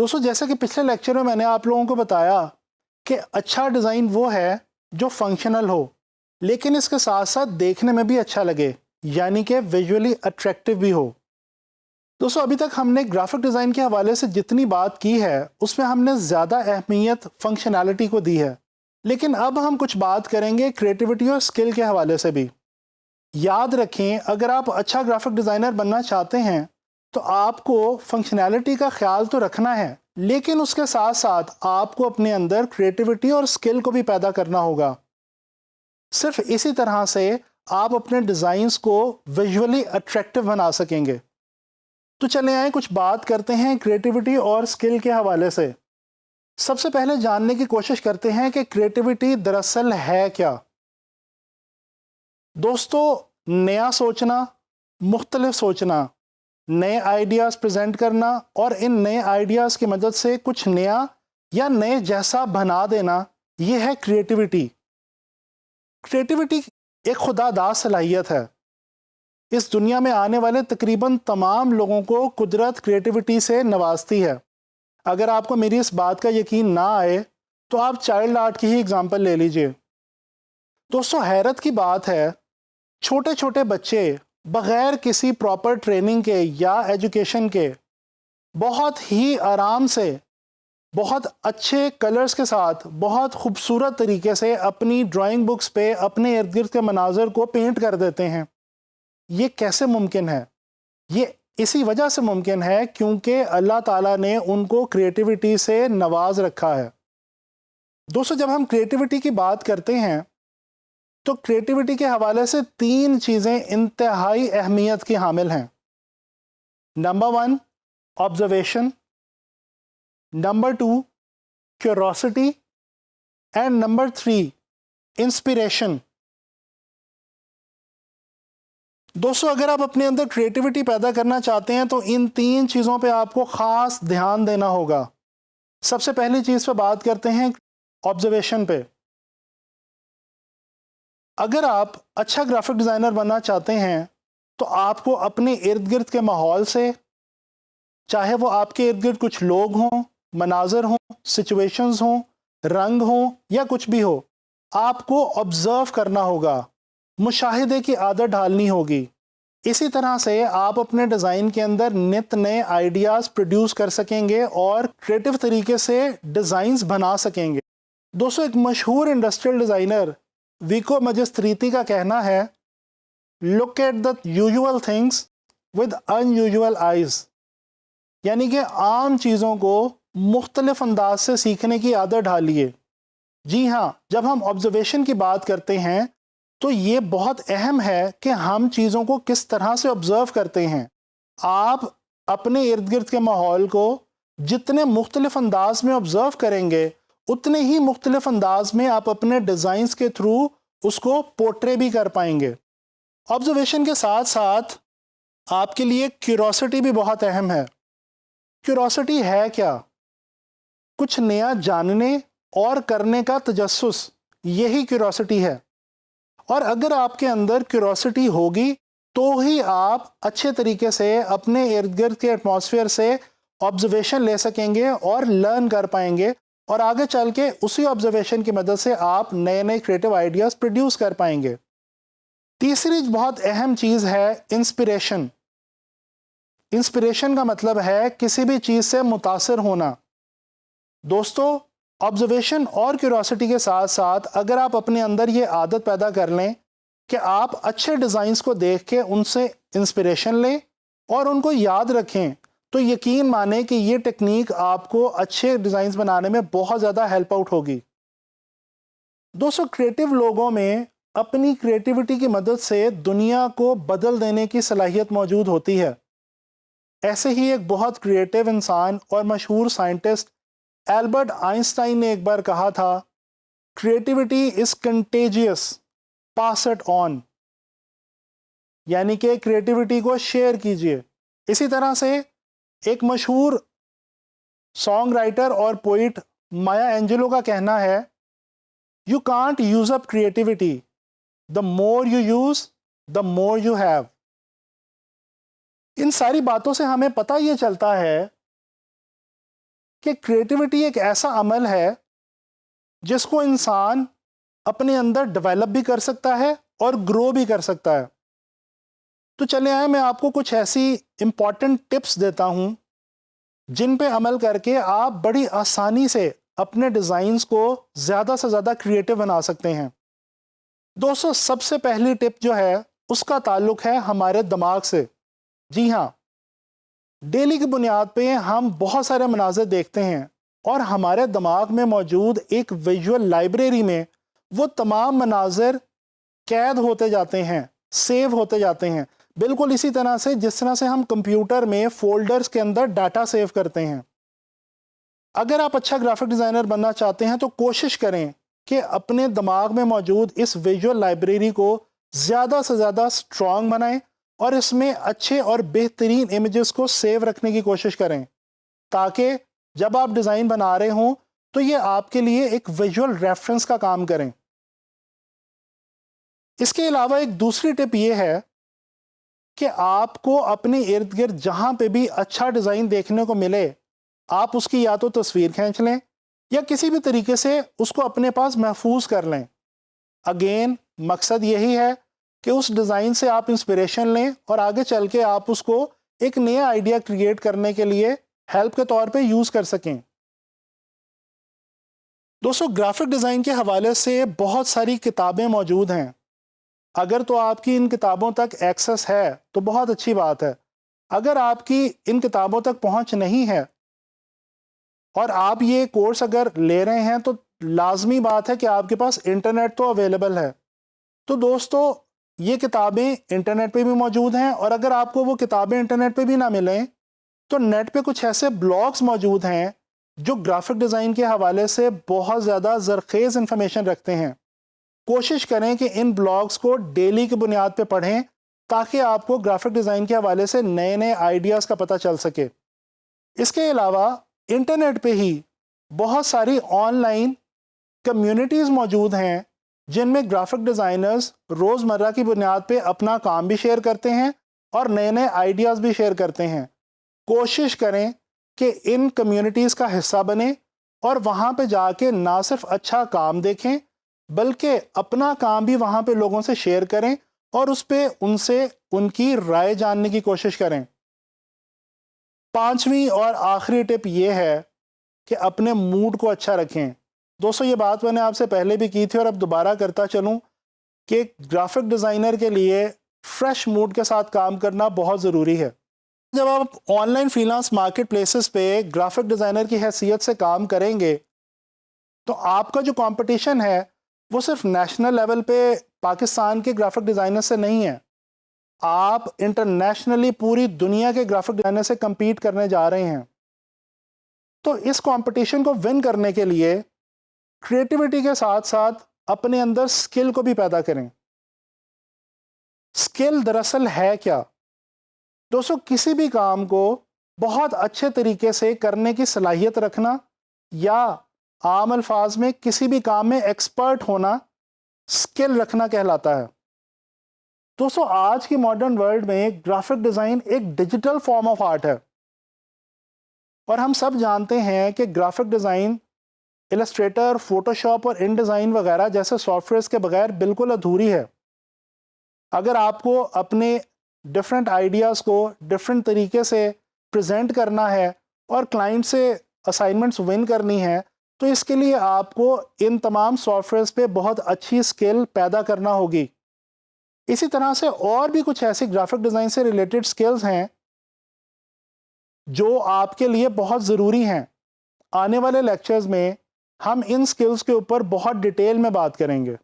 دوستو جیسا کہ پچھلے لیکچر میں نے آپ لوگوں کو بتایا کہ اچھا ڈیزائن وہ ہے جو فنکشنل ہو لیکن اس کے ساتھ ساتھ دیکھنے میں بھی اچھا لگے، یعنی کہ ویژولی اٹریکٹیو بھی ہو۔ دوستو ابھی تک ہم نے گرافک ڈیزائن کے حوالے سے جتنی بات کی ہے اس میں ہم نے زیادہ اہمیت فنکشنالٹی کو دی ہے، لیکن اب ہم کچھ بات کریں گے کریٹیوٹی اور اسکل کے حوالے سے بھی۔ یاد رکھیں اگر آپ اچھا گرافک ڈیزائنر بننا چاہتے ہیں تو آپ کو فنکشنالٹی کا خیال تو رکھنا ہے، لیکن اس کے ساتھ ساتھ آپ کو اپنے اندر کریٹیوٹی اور اسکل کو بھی پیدا کرنا ہوگا۔ صرف اسی طرح سے آپ اپنے ڈیزائنز کو ویژولی اٹریکٹیو بنا سکیں گے۔ تو چلیں آئیں کچھ بات کرتے ہیں کریٹیوٹی اور اسکل کے حوالے سے۔ سب سے پہلے جاننے کی کوشش کرتے ہیں کہ کریٹیوٹی دراصل ہے کیا۔ دوستو نیا سوچنا، مختلف سوچنا، نئے آئیڈیاز پریزنٹ کرنا اور ان نئے آئیڈیاز کی مدد سے کچھ نیا یا نئے جیسا بنا دینا، یہ ہے کریٹیوٹی۔ کریٹیوٹی ایک خدا داد صلاحیت ہے۔ اس دنیا میں آنے والے تقریباً تمام لوگوں کو قدرت کریٹیوٹی سے نوازتی ہے۔ اگر آپ کو میری اس بات کا یقین نہ آئے تو آپ چائلڈ آرٹ کی ہی اگزامپل لے لیجئے۔ دوستو حیرت کی بات ہے، چھوٹے چھوٹے بچے بغیر کسی پراپر ٹریننگ کے یا ایجوکیشن کے بہت ہی آرام سے، بہت اچھے کلرز کے ساتھ، بہت خوبصورت طریقے سے اپنی ڈرائنگ بکس پہ اپنے ارد گرد کے مناظر کو پینٹ کر دیتے ہیں۔ یہ کیسے ممکن ہے؟ یہ اسی وجہ سے ممکن ہے کیونکہ اللہ تعالیٰ نے ان کو کریٹیوٹی سے نواز رکھا ہے۔ دوستو جب ہم کریٹیوٹی کی بات کرتے ہیں تو کریٹیوٹی کے حوالے سے 3 چیزیں انتہائی اہمیت کی حامل ہیں۔ Number 1 observation, number 2 curiosity and number 3 inspiration. دوستو اگر آپ اپنے اندر کریٹیوٹی پیدا کرنا چاہتے ہیں تو ان 3 چیزوں پہ آپ کو خاص دھیان دینا ہوگا۔ سب سے پہلی چیز پہ بات کرتے ہیں آبزرویشن پہ۔ اگر آپ اچھا گرافک ڈیزائنر بننا چاہتے ہیں تو آپ کو اپنے ارد گرد کے ماحول سے، چاہے وہ آپ کے ارد گرد کچھ لوگ ہوں، مناظر ہوں، سچویشنز ہوں، رنگ ہوں یا کچھ بھی ہو، آپ کو آبزرو کرنا ہوگا، مشاہدے کی عادت ڈالنی ہوگی۔ اسی طرح سے آپ اپنے ڈیزائن کے اندر نت نئے آئیڈیاز پروڈیوس کر سکیں گے اور کریٹیو طریقے سے ڈیزائنز بنا سکیں گے۔ دوستو ایک مشہور انڈسٹریل ڈیزائنر ویکو مجستریتی کا کہنا ہے look at the usual things with unusual eyes, یعنی کہ عام چیزوں کو مختلف انداز سے سیکھنے کی عادت ڈالیے۔ جی ہاں، جب ہم آبزرویشن کی بات کرتے ہیں تو یہ بہت اہم ہے کہ ہم چیزوں کو کس طرح سے آبزرو کرتے ہیں۔ آپ اپنے ارد گرد کے ماحول کو جتنے مختلف انداز میں آبزرو کریں گے اتنے ہی مختلف انداز میں آپ اپنے ڈیزائنز کے تھرو اس کو پورٹرے بھی کر پائیں گے۔ آبزرویشن کے ساتھ ساتھ آپ کے لیے کیوروسٹی بھی بہت اہم ہے۔ کیوروسٹی ہے کیا؟ کچھ نیا جاننے اور کرنے کا تجسس، یہی کیوروسٹی ہے۔ اور اگر آپ کے اندر کیوروسٹی ہوگی تو ہی آپ اچھے طریقے سے اپنے ارد گرد کے ایٹماسفیئر سے آبزرویشن لے سکیں گے اور لرن کر پائیں گے، اور آگے چل کے اسی آبزرویشن کی مدد سے آپ نئے نئے کریٹیو آئیڈیاز پروڈیوس کر پائیں گے۔ تیسری بہت اہم چیز ہے انسپریشن۔ انسپریشن کا مطلب ہے کسی بھی چیز سے متاثر ہونا۔ دوستو آبزرویشن اور کیوروسٹی کے ساتھ ساتھ اگر آپ اپنے اندر یہ عادت پیدا کر لیں کہ آپ اچھے ڈیزائنز کو دیکھ کے ان سے انسپریشن لیں اور ان کو یاد رکھیں، تو یقین مانیں کہ یہ ٹیکنیک آپ کو اچھے ڈیزائنز بنانے میں بہت زیادہ ہیلپ آؤٹ ہوگی۔ دوستو کریٹیو لوگوں میں اپنی کریٹیوٹی کی مدد سے دنیا کو بدل دینے کی صلاحیت موجود ہوتی ہے۔ ایسے ہی ایک بہت کریٹیو انسان اور مشہور سائنٹسٹ البرٹ آئنسٹائن نے ایک بار کہا تھا creativity is contagious, pass it on, یعنی کہ کریٹیوٹی کو شیئر کیجئے۔ اسی طرح سے ایک مشہور سانگ رائٹر اور پوئٹ مایا اینجلو کا کہنا ہے you can't use up creativity, the more you use the more you have. ان ساری باتوں سے ہمیں پتہ یہ چلتا ہے کہ کریٹیوٹی ایک ایسا عمل ہے جس کو انسان اپنے اندر ڈیولپ بھی کر سکتا ہے اور گرو بھی کر سکتا ہے. تو چلے آئے میں آپ کو کچھ ایسی امپورٹنٹ ٹپس دیتا ہوں جن پہ عمل کر کے آپ بڑی آسانی سے اپنے ڈیزائنز کو زیادہ سے زیادہ کریٹیو بنا سکتے ہیں. دوستو سب سے پہلی ٹپ جو ہے اس کا تعلق ہے ہمارے دماغ سے. جی ہاں، ڈیلی کی بنیاد پہ ہم بہت سارے مناظر دیکھتے ہیں اور ہمارے دماغ میں موجود ایک ویژول لائبریری میں وہ تمام مناظر قید ہوتے جاتے ہیں، سیو ہوتے جاتے ہیں، بالکل اسی طرح سے جس طرح سے ہم کمپیوٹر میں فولڈرز کے اندر ڈاٹا سیو کرتے ہیں. اگر آپ اچھا گرافک ڈیزائنر بننا چاہتے ہیں تو کوشش کریں کہ اپنے دماغ میں موجود اس ویژول لائبریری کو زیادہ سے زیادہ اسٹرانگ بنائیں اور اس میں اچھے اور بہترین امیجز کو سیو رکھنے کی کوشش کریں تاکہ جب آپ ڈیزائن بنا رہے ہوں تو یہ آپ کے لیے ایک ویژول ریفرنس کا کام کریں. اس کے علاوہ ایک دوسری ٹپ یہ ہے کہ آپ کو اپنے ارد گرد جہاں پہ بھی اچھا ڈیزائن دیکھنے کو ملے آپ اس کی یا تو تصویر کھینچ لیں یا کسی بھی طریقے سے اس کو اپنے پاس محفوظ کر لیں. اگین مقصد یہی ہے کہ اس ڈیزائن سے آپ انسپریشن لیں اور آگے چل کے آپ اس کو ایک نیا آئیڈیا کریٹ کرنے کے لیے ہیلپ کے طور پہ یوز کر سکیں. دوستو گرافک ڈیزائن کے حوالے سے بہت ساری کتابیں موجود ہیں. اگر تو آپ کی ان کتابوں تک ایکسس ہے تو بہت اچھی بات ہے. اگر آپ کی ان کتابوں تک پہنچ نہیں ہے اور آپ یہ کورس اگر لے رہے ہیں تو لازمی بات ہے کہ آپ کے پاس انٹرنیٹ تو اویلیبل ہے. تو دوستو یہ کتابیں انٹرنیٹ پہ بھی موجود ہیں اور اگر آپ کو وہ کتابیں انٹرنیٹ پہ بھی نہ ملیں تو نیٹ پہ کچھ ایسے بلاگز موجود ہیں جو گرافک ڈیزائن کے حوالے سے بہت زیادہ زرخیز انفارمیشن رکھتے ہیں. کوشش کریں کہ ان بلاگز کو ڈیلی کی بنیاد پہ پڑھیں تاکہ آپ کو گرافک ڈیزائن کے حوالے سے نئے نئے آئیڈیاز کا پتہ چل سکے. اس کے علاوہ انٹرنیٹ پہ ہی بہت ساری آن لائن کمیونٹیز موجود ہیں جن میں گرافک ڈیزائنرز روزمرہ کی بنیاد پہ اپنا کام بھی شیئر کرتے ہیں اور نئے نئے آئیڈیاز بھی شیئر کرتے ہیں. کوشش کریں کہ ان کمیونٹیز کا حصہ بنیں اور وہاں پہ جا کے نہ صرف اچھا کام دیکھیں بلکہ اپنا کام بھی وہاں پہ لوگوں سے شیئر کریں اور اس پہ ان سے ان کی رائے جاننے کی کوشش کریں. پانچویں اور آخری ٹپ یہ ہے کہ اپنے موڈ کو اچھا رکھیں. دوستو یہ بات میں نے آپ سے پہلے بھی کی تھی اور اب دوبارہ کرتا چلوں کہ گرافک ڈیزائنر کے لیے فریش موڈ کے ساتھ کام کرنا بہت ضروری ہے. جب آپ on line freelance market places پہ گرافک ڈیزائنر کی حیثیت سے کام کریں گے تو آپ کا جو کمپٹیشن ہے وہ صرف نیشنل لیول پہ پاکستان کے گرافک ڈیزائنر سے نہیں ہے. آپ انٹرنیشنلی پوری دنیا کے گرافک ڈیزائنر سے کمپیٹ کرنے جا رہے ہیں. تو اس کمپٹیشن کو ون کرنے کے لیے کریٹیوٹی کے ساتھ ساتھ اپنے اندر سکل کو بھی پیدا کریں. سکل دراصل ہے کیا؟ دوستو کسی بھی کام کو بہت اچھے طریقے سے کرنے کی صلاحیت رکھنا یا عام الفاظ میں کسی بھی کام میں ایکسپرٹ ہونا سکل رکھنا کہلاتا ہے. دوستو آج کی ماڈرن ورلڈ میں گرافک ڈیزائن ایک ڈیجیٹل فارم آف آرٹ ہے اور ہم سب جانتے ہیں کہ گرافک ڈیزائن السٹریٹر، فوٹوشاپ اور ان ڈیزائن وغیرہ جیسے سافٹ ویئرز کے بغیر بالکل ادھوری ہے. اگر آپ کو اپنے ڈفرینٹ آئیڈیاز کو ڈفرینٹ طریقے سے پریزنٹ کرنا ہے اور کلائنٹ سے اسائنمنٹس ون کرنی ہے تو اس کے لیے آپ کو ان تمام سافٹ ویئرز پہ بہت اچھی سکل پیدا کرنا ہوگی. اسی طرح سے اور بھی کچھ ایسی گرافک ڈیزائن سے ریلیٹڈ سکلز ہیں جو آپ کے لیے بہت ضروری ہیں. آنے والے لیکچرز میں ہم ان سکلز کے اوپر بہت ڈیٹیل میں بات کریں گے.